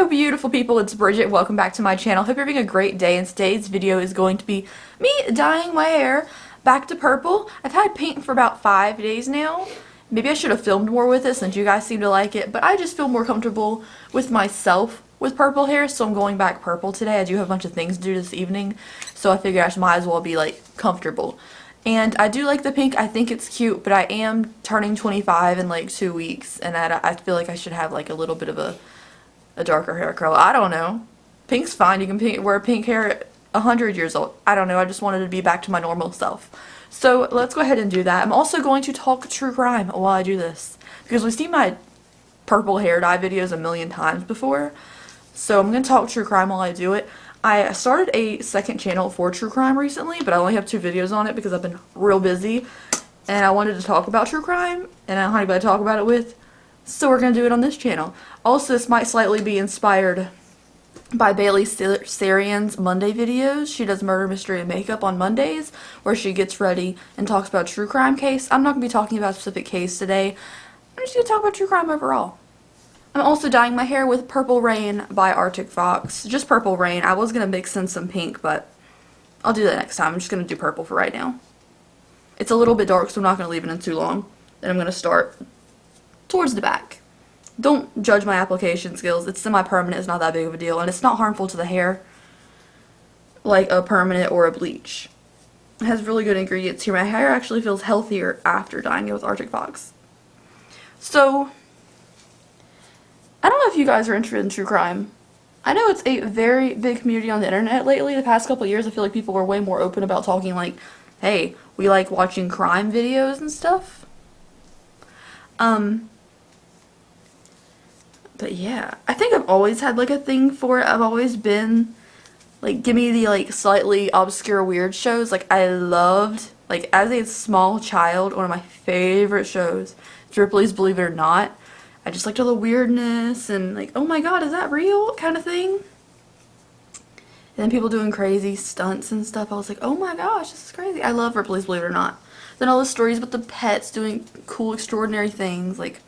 Hello beautiful people, it's Bridget. Welcome back to my channel. Hope you're having a great day, and today's video is going to be me dyeing my hair back to purple. I've had pink for about 5 days now. Maybe I should have filmed more with it since you guys seem to like it, but I just feel more comfortable with myself with purple hair, so I'm going back purple today. I do have a bunch of things to do this evening, so I figured I might as well be like comfortable. And I do like the pink. I think it's cute, but I am turning 25 in like 2 weeks, and I feel like I should have like a little bit of a darker hair color. I don't know. Pink's fine. You can wear pink hair at 100 years old. I don't know. I just wanted to be back to my normal self. So let's go ahead and do that. I'm also going to talk true crime while I do this, because we've seen my purple hair dye videos a million times before. So I'm going to talk true crime while I do it. I started a second channel for true crime recently, but I only have 2 videos on it because I've been real busy. And I wanted to talk about true crime, and I don't have anybody to talk about it with. So we're going to do it on this channel. Also, this might slightly be inspired by Bailey Sarian's Monday videos. She does murder, mystery, and makeup on Mondays, where she gets ready and talks about true crime case. I'm not going to be talking about a specific case today. I'm just going to talk about true crime overall. I'm also dyeing my hair with Purple Rain by Arctic Fox. Just Purple Rain. I was going to mix in some pink, but I'll do that next time. I'm just going to do purple for right now. It's a little bit dark, so I'm not going to leave it in too long. Then I'm going to start towards the back. Don't judge my application skills. It's semi-permanent. It's not that big of a deal, and it's not harmful to the hair like a permanent or a bleach. It has really good ingredients here. My hair actually feels healthier after dyeing it with Arctic Fox. So, I don't know if you guys are interested in true crime. I know it's a very big community on the internet lately. The past couple of years, I feel like people are way more open about talking like, hey, we like watching crime videos and stuff. But yeah, I think I've always had like a thing for it. I've always been like, give me the like slightly obscure weird shows. Like I loved, like as a small child, one of my favorite shows, Ripley's Believe It or Not. I just liked all the weirdness and like, oh my god, is that real kind of thing. And then people doing crazy stunts and stuff. I was like, oh my gosh, this is crazy. I love Ripley's Believe It or Not. Then all the stories with the pets doing cool, extraordinary things. Like,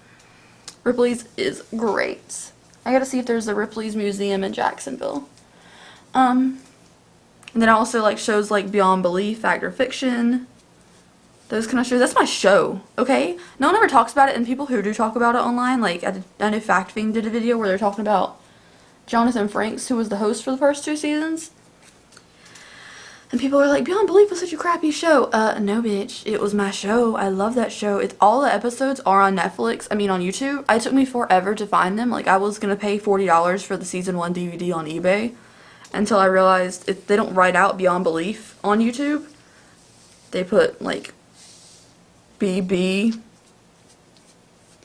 Ripley's is great. I gotta see if there's a Ripley's Museum in Jacksonville. And then I also like shows like Beyond Belief, Fact or Fiction. Those kind of shows. That's my show, okay? No one ever talks about it, and people who do talk about it online, like I know Fact Fiend did a video where they're talking about Jonathan Franks, who was the host for the first 2 seasons. And people are like, Beyond Belief was such a crappy show. No bitch, it was my show. I love that show. All the episodes are on Netflix, on YouTube. It took me forever to find them. Like, I was gonna pay $40 for the season 1 DVD on eBay until I realized they don't write out Beyond Belief on YouTube. They put, like, BB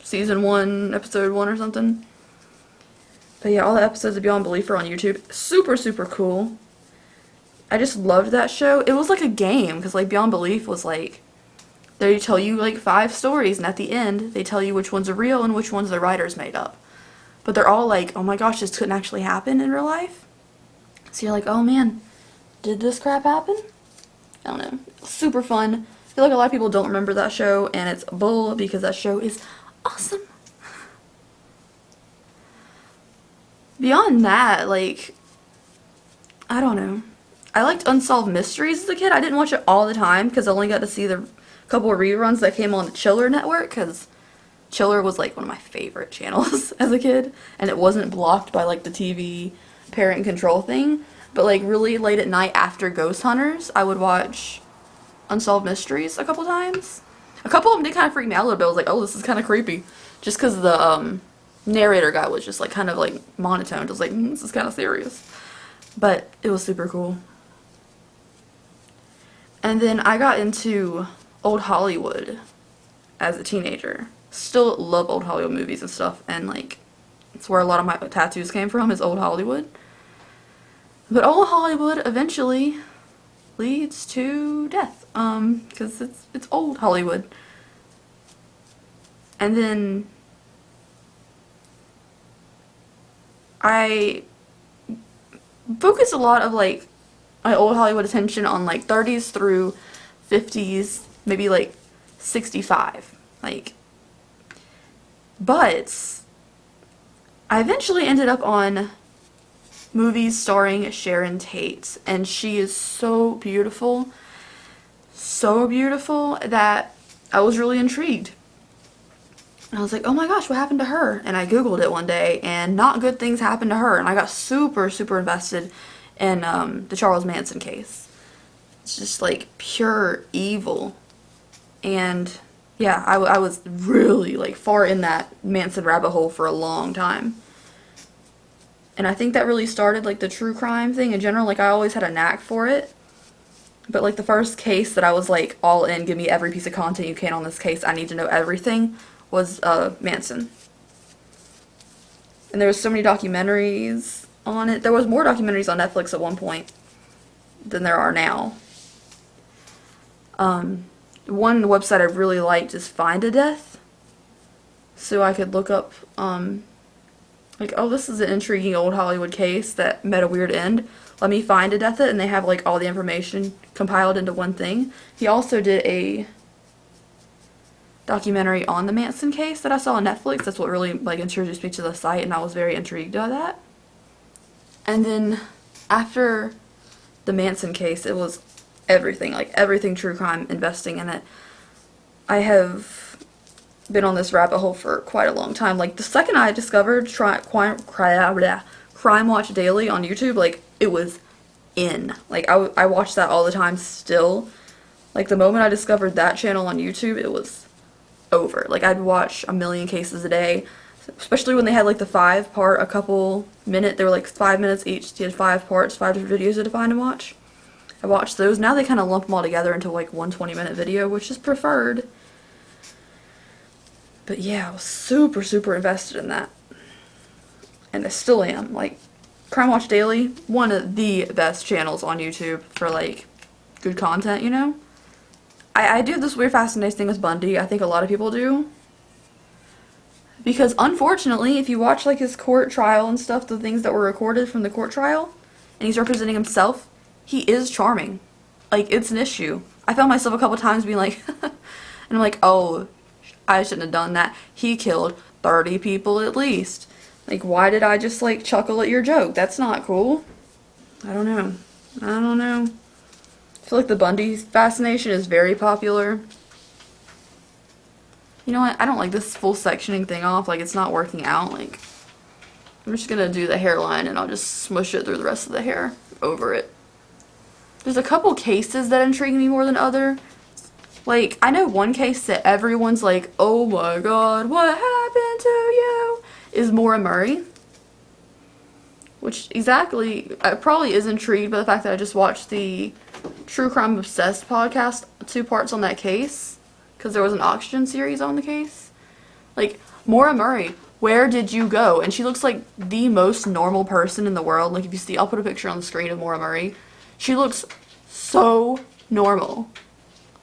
season 1, episode 1 or something. But yeah, all the episodes of Beyond Belief are on YouTube. Super, super cool. I just loved that show. It was like a game, because like Beyond Belief was like, they tell you like 5 stories, and at the end they tell you which ones are real and which ones the writers made up. But they're all like, oh my gosh, this couldn't actually happen in real life. So you're like, oh man, did this crap happen? I don't know. Super fun. I feel like a lot of people don't remember that show, and it's bull because that show is awesome. Beyond that, like, I don't know. I liked Unsolved Mysteries as a kid. I didn't watch it all the time because I only got to see the couple of reruns that came on the Chiller network, because Chiller was like one of my favorite channels as a kid, and it wasn't blocked by like the TV parent control thing. But like really late at night after Ghost Hunters, I would watch Unsolved Mysteries a couple times. A couple of them did kind of freak me out a little bit. I was like, oh, this is kind of creepy, just because the narrator guy was just like kind of like monotone. I was like, this is kind of serious, but it was super cool. And then I got into old Hollywood as a teenager. Still love old Hollywood movies and stuff, and like, it's where a lot of my tattoos came from, is old Hollywood. But old Hollywood eventually leads to death, because it's old Hollywood. And then I focus a lot of like my old Hollywood attention on like 30s through 50s, maybe like 65. Like, but I eventually ended up on movies starring Sharon Tate, and she is so beautiful that I was really intrigued. And I was like, oh my gosh, what happened to her? And I googled it one day, and not good things happened to her, and I got super invested in the Charles Manson case. It's just like pure evil. And yeah, I was really like far in that Manson rabbit hole for a long time. And I think that really started like the true crime thing in general. Like I always had a knack for it. But like the first case that I was like all in, give me every piece of content you can on this case, I need to know everything, was Manson. And there was so many documentaries on it. There was more documentaries on Netflix at one point than there are now. One website I really liked is Find a Death. So I could look up, like, oh, this is an intriguing old Hollywood case that met a weird end. Let me find a death it, and they have, like, all the information compiled into one thing. He also did a documentary on the Manson case that I saw on Netflix. That's what really, like, introduced me to the site, and I was very intrigued by that. And then, after the Manson case, it was everything, like, everything true crime, investing in it. I have been on this rabbit hole for quite a long time. Like, the second I discovered Crime Watch Daily on YouTube, like, it was in. Like, I watch that all the time still. Like, the moment I discovered that channel on YouTube, it was over. Like, I'd watch a million cases a day, especially when they had, like, the 5-part, a couple minute, they were, like, 5 minutes each. They had 5 parts, 5 different videos to find and watch. I watched those. Now they kind of lump them all together into, like, one 20-minute video, which is preferred. But yeah, I was super invested in that. And I still am. Like, Crime Watch Daily, one of the best channels on YouTube for, like, good content, you know? I do have this weird fascination with Bundy. I think a lot of people do. Because, unfortunately, if you watch, like, his court trial and stuff, the things that were recorded from the court trial, and he's representing himself, he is charming. Like, it's an issue. I found myself a couple times being like, and I'm like, oh, I shouldn't have done that. He killed 30 people at least. Like, why did I just, like, chuckle at your joke? That's not cool. I don't know. I feel like the Bundy fascination is very popular. You know what? I don't like this full sectioning thing off. Like, it's not working out. Like, I'm just gonna do the hairline and I'll just smush it through the rest of the hair over it. There's a couple cases that intrigue me more than other. Like, I know one case that everyone's like, oh my god, what happened to you? Is Maura Murray. Which exactly, I probably is intrigued by the fact that I just watched the True Crime Obsessed podcast, 2 parts on that case, because there was an Oxygen series on the case. Like, Maura Murray, where did you go? And she looks like the most normal person in the world. Like, if you see, I'll put a picture on the screen of Maura Murray. She looks so normal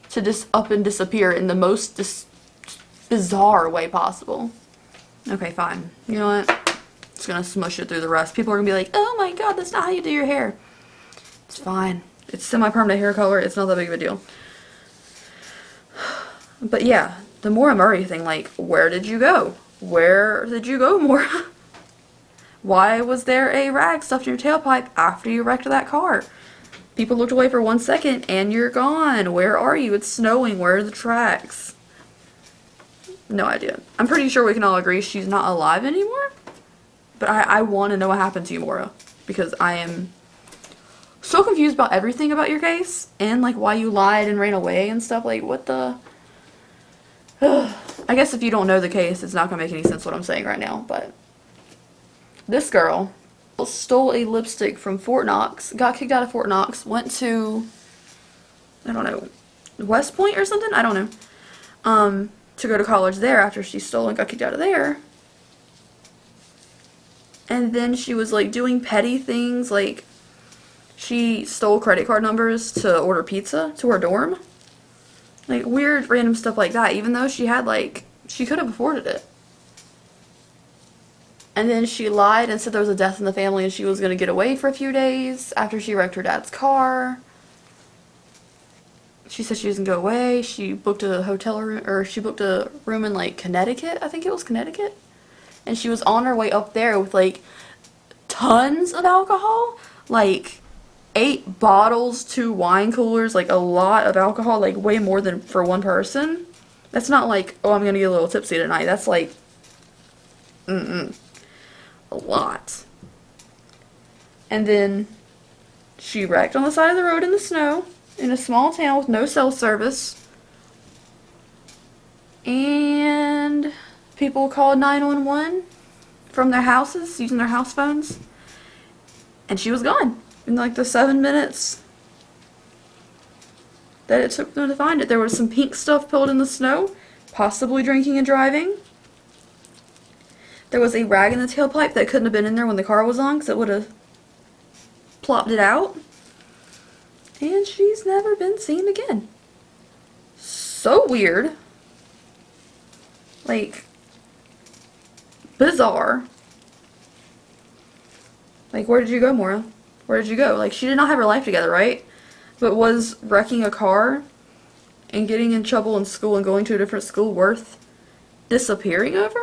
to just up and disappear in the most bizarre way possible. Okay, fine. You know what? Just gonna smush it through the rest. People are gonna be like, oh my god, that's not how you do your hair. It's fine. It's semi-permanent hair color. It's not that big of a deal. But yeah, the Maura Murray thing, like, where did you go? Where did you go, Maura? Why was there a rag stuffed in your tailpipe after you wrecked that car? People looked away for 1 second and you're gone. Where are you? It's snowing. Where are the tracks? No idea. I'm pretty sure we can all agree she's not alive anymore. But I want to know what happened to you, Maura. Because I am so confused about everything about your case. And, like, why you lied and ran away and stuff. Like, what the... I guess if you don't know the case, it's not going to make any sense what I'm saying right now. But this girl stole a lipstick from Fort Knox. Got kicked out of Fort Knox. Went to, I don't know, West Point or something? I don't know. To go to college there after she stole and got kicked out of there. And then she was, like, doing petty things, like, she stole credit card numbers to order pizza to her dorm. Like, weird, random stuff like that, even though she had, like, she could have afforded it. And then she lied and said there was a death in the family and she was going to get away for a few days after she wrecked her dad's car. She said she doesn't go away. She booked a hotel room, or she booked a room in, like, Connecticut. I think it was Connecticut. and she was on her way up there with like tons of alcohol, like 8 bottles, 2 wine coolers, like a lot of alcohol, like way more than for one person. That's not like, oh, I'm gonna get a little tipsy tonight. That's like, a lot. And then she wrecked on the side of the road in the snow in a small town with no cell service. And people called 911 from their houses using their house phones. And she was gone in like the 7 minutes that it took them to find it. There was some pink stuff pulled in the snow, possibly drinking and driving. There was a rag in the tailpipe that couldn't have been in there when the car was on because it would have plopped it out. And she's never been seen again. So weird. Like, bizarre. Like, where did you go, Maura? Where did you go? Like, she did not have her life together, right? But was wrecking a car and getting in trouble in school and going to a different school worth disappearing over?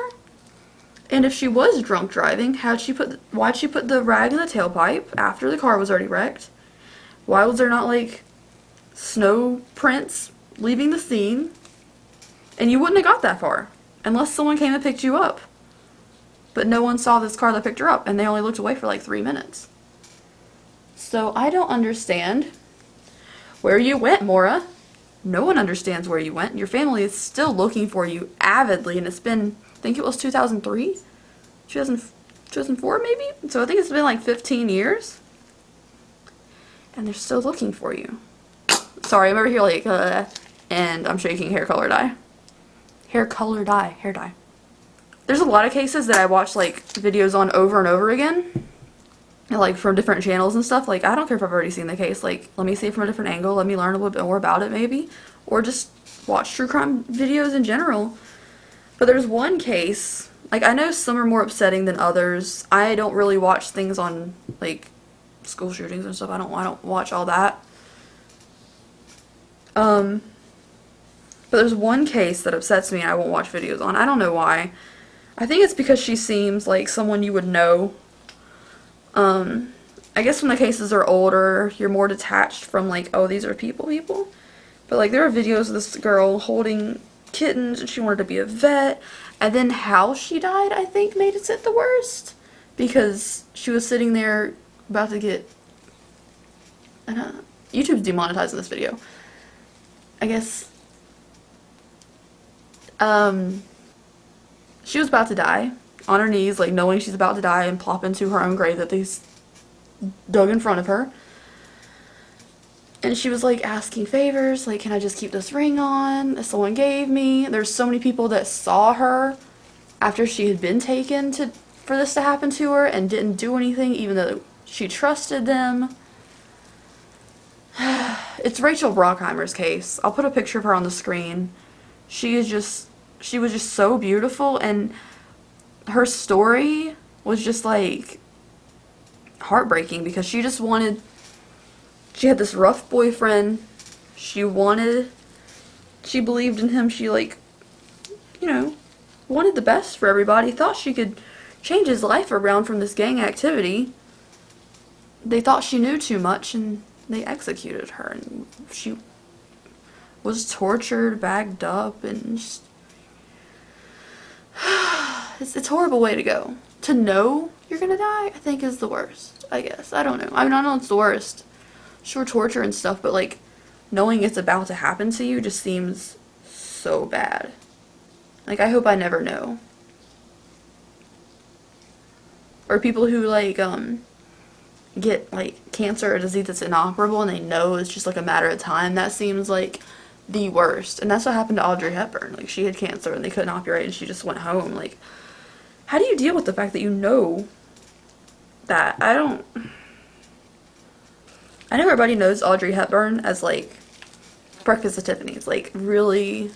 And if she was drunk driving, why'd she put the rag in the tailpipe after the car was already wrecked? Why was there not, like, snow prints leaving the scene? And you wouldn't have got that far unless someone came and picked you up. But no one saw this car that picked her up, and they only looked away for like 3 minutes. So I don't understand where you went, Maura. No one understands where you went. Your family is still looking for you avidly, and it's been, I think it was 2003? 2004 maybe? So I think it's been like 15 years. And they're still looking for you. Sorry, I'm over here like, and I'm shaking hair color dye. Hair dye. There's a lot of cases that I watch like videos on over and over again. Like from different channels and stuff. Like, I don't care if I've already seen the case. Like, let me see it from a different angle. Let me learn a little bit more about it maybe. Or just watch true crime videos in general. But there's one case, like, I know some are more upsetting than others. I don't really watch things on like school shootings and stuff. I don't watch all that. But there's one case that upsets me and I won't watch videos on. I don't know why. I think it's because she seems like someone you would know. I guess when the cases are older, you're more detached from like, oh, these are people. But like, there are videos of this girl holding kittens and she wanted to be a vet. And then how she died, I think, made it the worst. Because she was sitting there about to get... YouTube's demonetizing this video. I guess... she was about to die. On her knees, like, knowing she's about to die and plop into her own grave that they dug in front of her. And she was, like, asking favors, like, can I just keep this ring on that someone gave me? There's so many people that saw her after she had been taken for this to happen to her and didn't do anything, even though she trusted them. It's Rachel Brockheimer's case. I'll put a picture of her on the screen. She was just so beautiful, and her story was just, like, heartbreaking because she just wanted... She had this rough boyfriend. She believed in him. She, like, you know, wanted the best for everybody. Thought she could change his life around from this gang activity. They thought she knew too much, and they executed her. And she was tortured, bagged up, and just... It's a horrible way to go. To know you're gonna die, I think, is the worst, I guess. I don't know. I mean, I know it's the worst. Sure, torture and stuff, but, like, knowing it's about to happen to you just seems so bad. Like, I hope I never know. Or people who, like, get, like, cancer or disease that's inoperable and they know it's just, like, a matter of time. That seems, like, the worst. And that's what happened to Audrey Hepburn. Like, she had cancer and they couldn't operate and she just went home. Like, how do you deal with the fact that you know that? I know everybody knows Audrey Hepburn as, like, Breakfast at Tiffany's. Like, really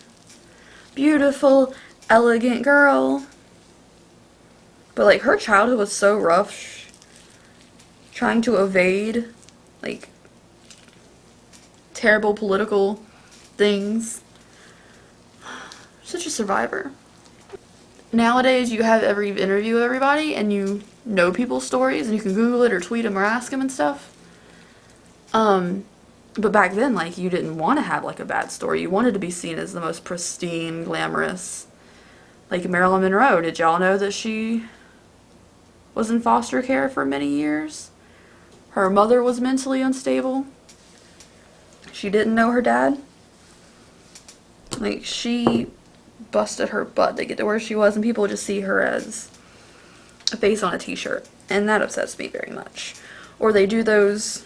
beautiful, elegant girl. But, like, her childhood was so rough. Trying to evade, like, terrible political things. Such a survivor. nowadays you have every interview everybody and you know people's stories and you can Google it or tweet them or ask them and stuff. But back then, like, you didn't want to have, like, a bad story. You wanted to be seen as the most pristine, glamorous. Like, Marilyn Monroe, did y'all know that she was in foster care for many years? Her mother was mentally unstable. She didn't know her dad. Like, she busted her butt to get to where she was, and people just see her as a face on a t-shirt. And that upsets me very much. Or they do those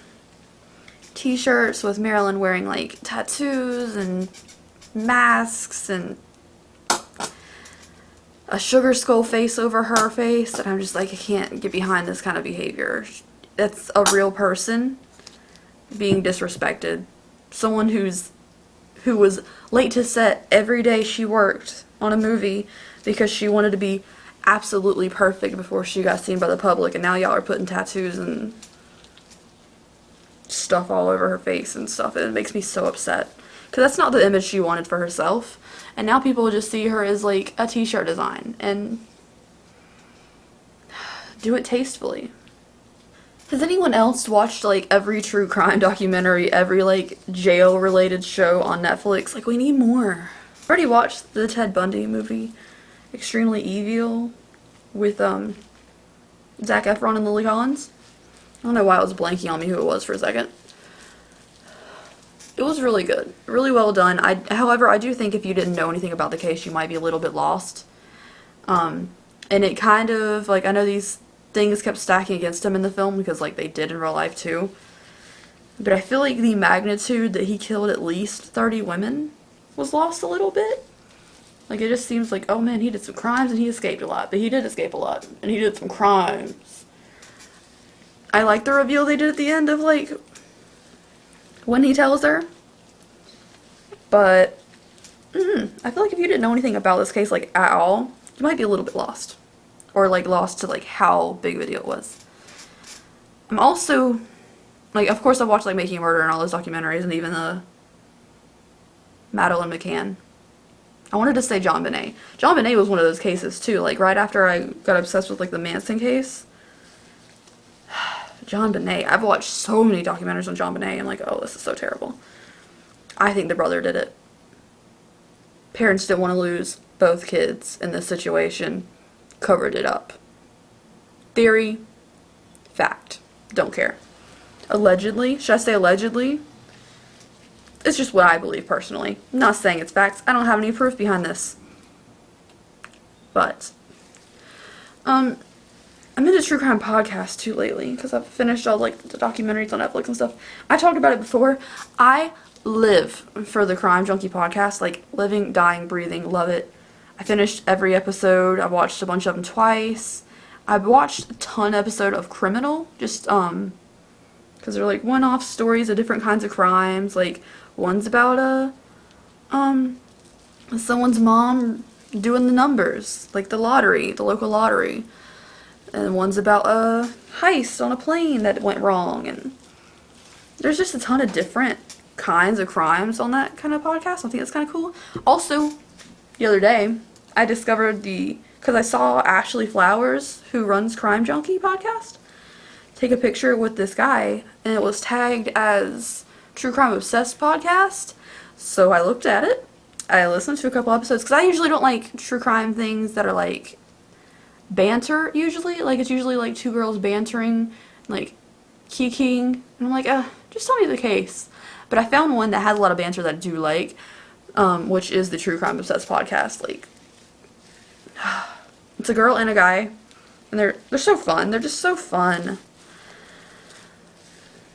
t-shirts with Marilyn wearing, like, tattoos and masks and a sugar skull face over her face, and I'm just like, I can't get behind this kind of behavior. That's a real person being disrespected. Someone who was late to set every day she worked on a movie because she wanted to be absolutely perfect before she got seen by the public, and now y'all are putting tattoos and stuff all over her face and stuff, and it makes me so upset. Because that's not the image she wanted for herself. And now people just see her as, like, a t-shirt design. And do it tastefully. Has anyone else watched, like, every true crime documentary, every, like, jail-related show on Netflix? Like, we need more. I already watched the Ted Bundy movie, Extremely Evil, with, Zac Efron and Lily Collins. I don't know why it was blanking on me who it was for a second. It was really good. Really well done. However, I do think if you didn't know anything about the case, you might be a little bit lost. And it kind of, like, I know these things kept stacking against him in the film because, like, they did in real life too. But I feel like the magnitude that he killed at least 30 women was lost a little bit. Like, it just seems like, oh man, he did some crimes and he escaped a lot. But he did escape a lot. And he did some crimes. I like the reveal they did at the end of, like, when he tells her. But I feel like if you didn't know anything about this case, like, at all, you might be a little bit lost. Or, like, lost to, like, how big of a deal it was. I'm also, like, of course I watched, like, Making a Murder and all those documentaries, and even the Madeleine McCann. I wanted to say John Bonet. John Bonet was one of those cases, too. Like, right after I got obsessed with, like, the Manson case. John Bonet. I've watched so many documentaries on John Bonet. I'm like, oh, this is so terrible. I think the brother did it. Parents didn't want to lose both kids in this situation. Covered it up. Theory. Fact. Don't care. Allegedly. Should I say allegedly? It's just what I believe personally. I'm not saying it's facts. I don't have any proof behind this. But I'm into true crime podcasts too lately because I've finished all, like, the documentaries on Netflix and stuff. I talked about it before. I live for the Crime Junkie podcast. Like, living, dying, breathing. Love it. I finished every episode. I've watched a bunch of them twice. I've watched a ton episode of Criminal. Just, because they're, like, one-off stories of different kinds of crimes. Like, one's about someone's mom doing the numbers. Like, the lottery. The local lottery. And one's about a heist on a plane that went wrong. And there's just a ton of different kinds of crimes on that kind of podcast. I think that's kind of cool. Also, the other day, I discovered because I saw Ashley Flowers, who runs Crime Junkie podcast, take a picture with this guy, and it was tagged as True Crime Obsessed podcast. So I looked at it. I listened to a couple episodes, because I usually don't like true crime things that are, like, banter, usually. Like, it's usually, like, two girls bantering, like, kikiing. And I'm like, just tell me the case. But I found one that has a lot of banter that I do like, which is the True Crime Obsessed podcast. Like, it's a girl and a guy, and they're so fun. They're just so fun.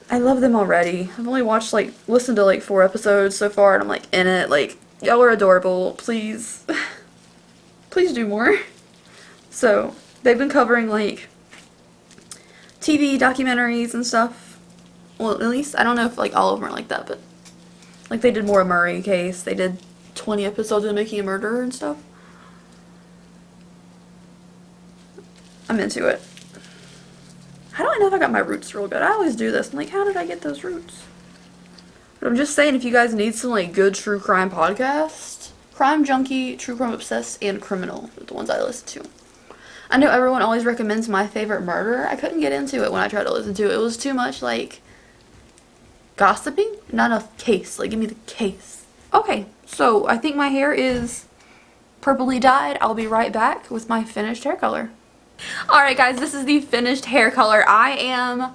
I love them already. I've only watched, like, listened to, like, 4 episodes so far, and I'm, like, in it. Like, y'all are adorable. Please, please do more. So, they've been covering, like, TV documentaries and stuff. Well, at least, I don't know if, like, all of them are like that, but, like, they did Maura Murray case. They did 20 episodes of Making a Murderer and stuff. I'm into it. How do I know if I got my roots real good? I always do this. I'm like, how did I get those roots? But I'm just saying, if you guys need some, like, good true crime podcast, Crime Junkie, True Crime Obsessed, and Criminal are the ones I listen to. I know everyone always recommends My Favorite Murder. I couldn't get into it when I tried to listen to it. It was too much, like, gossiping? Not a case. Like, give me the case. Okay, so I think my hair is purpley dyed. I'll be right back with my finished hair color. Alright guys, this is the finished hair color. I am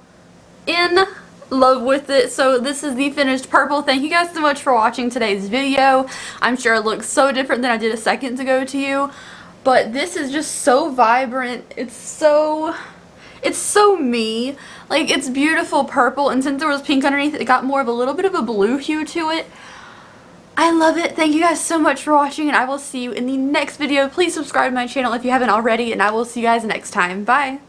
in love with it. So this is the finished purple. Thank you guys so much for watching today's video. I'm sure it looks so different than I did a second ago to you, but this is just so vibrant. It's so me. Like, it's beautiful purple, and since there was pink underneath, it got more of a little bit of a blue hue to it. I love it. Thank you guys so much for watching, and I will see you in the next video. Please subscribe to my channel if you haven't already, and I will see you guys next time. Bye.